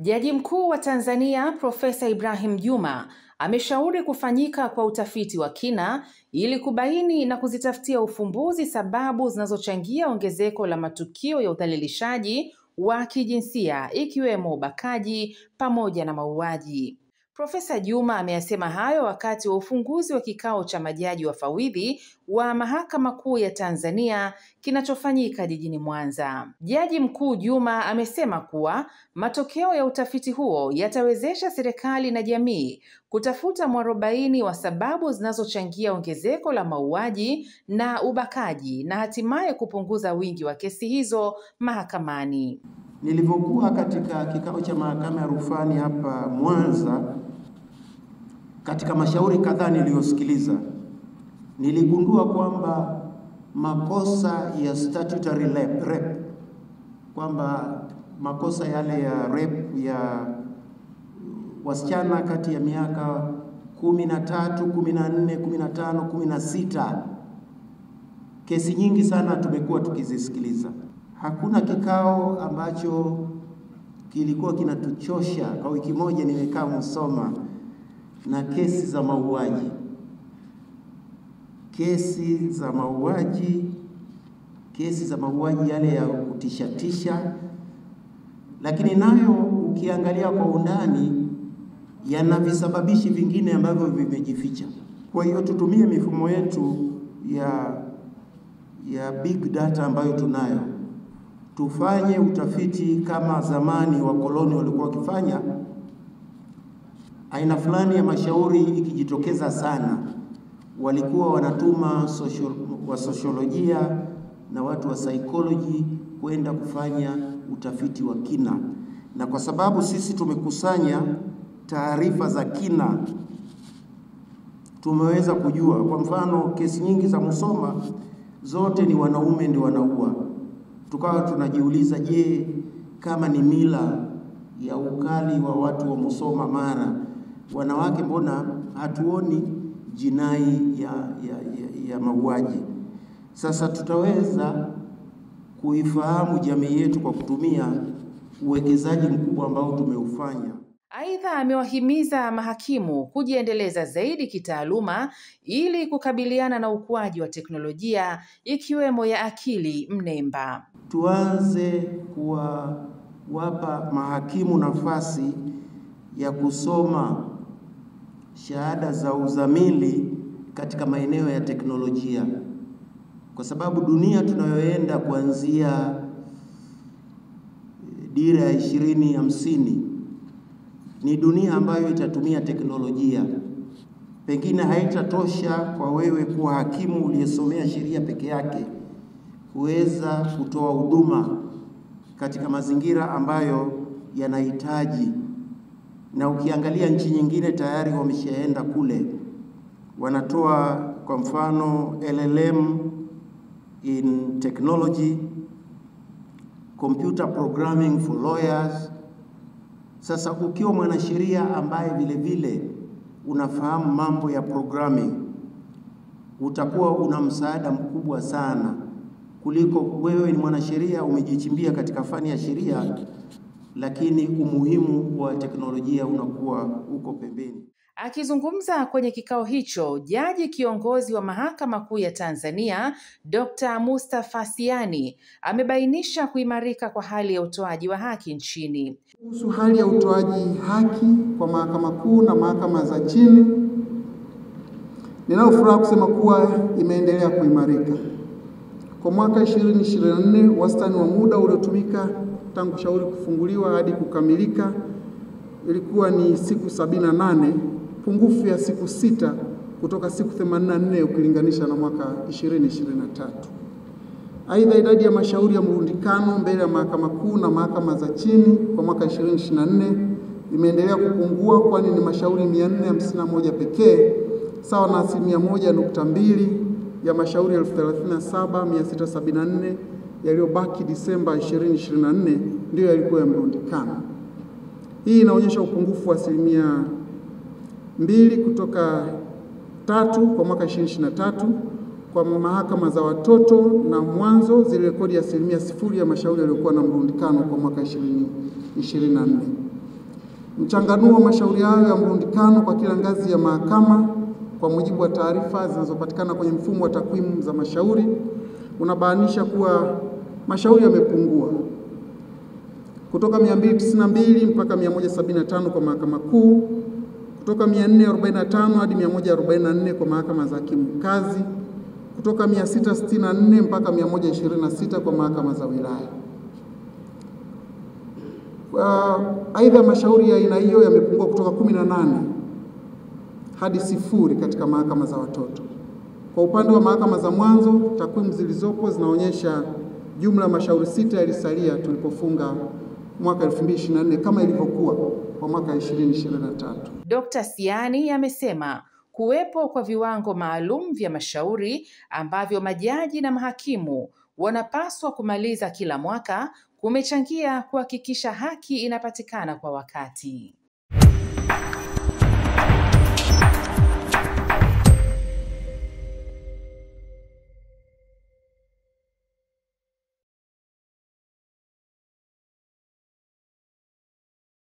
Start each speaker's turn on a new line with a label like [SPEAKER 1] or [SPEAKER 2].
[SPEAKER 1] Jaji Mkuu wa Tanzania Profesa Ibrahim Juma ameshauri kufanyika kwa utafiti wa kina ili kubaini na kuzitafutia ufumbuzi sababu zinazochangia ongezeko la matukio ya udhalilishaji wa kijinsia ikiwemo ubakaji pamoja na mauaji. Profesa Juma ameyasema hayo wakati wa ufunguzi wa kikao cha majaji wafawidhi wa Mahakama Kuu ya Tanzania kinachofanyika jijini Mwanza. Jaji Mkuu Juma amesema kuwa matokeo ya utafiti huo yatawezesha serikali na jamii kutafuta mwarobaini wa sababu zinazochangia ongezeko la mauaji na ubakaji na hatimaye kupunguza wingi wa kesi hizo mahakamani.
[SPEAKER 2] Nilivyokuwa katika kikao cha mahakama ya rufani hapa Mwanza, katika mashauri kadhaa niliyosikiliza, niligundua kwamba makosa ya statutory rape, kwamba makosa yale ya rape ya wasichana kati ya miaka 13, 14, 15, 16, kesi nyingi sana tumekuwa tukizisikiliza. Hakuna kikao ambacho kilikuwa kinatuchosha. Kwa wiki moja nimekaa Musoma na kesi za mauaji. Kesi za mauaji yale ya kutishatisha, lakini nayo ukiangalia kwa undani yana visababishi vingine ambavyo vimejificha. Kwa hiyo tutumie mifumo yetu ya big data ambayo tunayo. Tufanye utafiti kama zamani wakoloni walikuwa wakifanya. Aina fulani ya mashauri ikijitokeza sana, walikuwa wanatuma sosiolojia na watu wa psychology kwenda kufanya utafiti wa kina. Na kwa sababu sisi tumekusanya taarifa za kina, tumeweza kujua. Kwa mfano, kesi nyingi za Musoma zote ni wanaume ndio wanaua. Tukawa tunajiuliza, je, kama ni mila ya ukali wa watu wa Musoma Mara, wanawake mbona hatuoni jinai ya mauaji? Sasa tutaweza kuifahamu jamii yetu kwa kutumia uwekezaji mkubwa ambao tumeufanya.
[SPEAKER 1] Aidha, amewahimiza mahakimu kujiendeleza zaidi kitaaluma ili kukabiliana na ukuaji wa teknolojia ikiwemo ya akili mnemba.
[SPEAKER 2] Tuanze kuwapa mahakimu nafasi ya kusoma shahada za uzamili katika maeneo ya teknolojia, kwa sababu dunia tunayoenda kuanzia dira ya 2050 ni dunia ambayo itatumia teknolojia. Pengine haitatosha kwa wewe kuwa hakimu uliyesomea sheria peke yake kuweza kutoa huduma katika mazingira ambayo yanahitaji. Na ukiangalia nchi nyingine tayari wameshaenda kule, wanatoa kwa mfano LLM in technology, computer programming for lawyers. Sasa ukiwa mwanasheria ambaye vile vile unafahamu mambo ya programming, utakuwa una msaada mkubwa sana kuliko wewe ni mwanasheria umejichimbia katika fani ya sheria, lakini umuhimu wa teknolojia unakuwa uko pembeni.
[SPEAKER 1] Akizungumza kwenye kikao hicho, jaji kiongozi wa Mahakama Kuu ya Tanzania Dr. Mustafa Siani amebainisha kuimarika kwa hali ya utoaji wa haki nchini.
[SPEAKER 3] Kuhusu hali ya utoaji haki kwa Mahakama Kuu na mahakama za chini, ninao furaha kusema kuwa imeendelea kuimarika. Kwa mwaka 2024, wastani wa muda uliotumika tangu shauri kufunguliwa hadi kukamilika ilikuwa ni siku 78, pungufu ya siku 6 kutoka siku 84 ukilinganisha na mwaka 2023. Aidha, idadi ya mashauri ya mrundikano mbele ya Mahakama Kuu na mahakama za chini kwa mwaka 2024 imeendelea kupungua, kwani ni mashauri 451 pekee, sawa na 1.2% ya mashauri 37,674 yaliyobaki Disemba 2024 ndio yalikuwa ya mrundikano. Hii inaonyesha upungufu wa 2 kutoka 3 kwa mwaka 2023. Kwa mahakama za watoto na mwanzo zilirekodi 0% ya mashauri yaliyokuwa na mrundikano kwa mwaka 2024. Mchanganuo wa mashauri hayo ya mrundikano kwa kila ngazi ya mahakama kwa mujibu wa taarifa zinazopatikana kwenye mfumo wa takwimu za mashauri unabainisha kuwa mashauri yamepungua kutoka 292 mpaka 175 kwa Mahakama Kuu, kutoka 445 hadi 144 kwa mahakama za hakimu mkazi, kutoka 664 mpaka 126 kwa mahakama za wilaya. Aidha, mashauri ya aina hiyo yamepungua kutoka 18 hadi 0 katika mahakama za watoto. Kwa upande wa mahakama za mwanzo, takwimu zilizopo zinaonyesha jumla ya mashauri 6 yalisalia tulipofunga mwaka 2024 kama ilivyokuwa kwa mwaka 2023.
[SPEAKER 1] Dr. Siani amesema kuwepo kwa viwango maalum vya mashauri ambavyo majaji na mahakimu wanapaswa kumaliza kila mwaka kumechangia kuhakikisha haki inapatikana kwa wakati.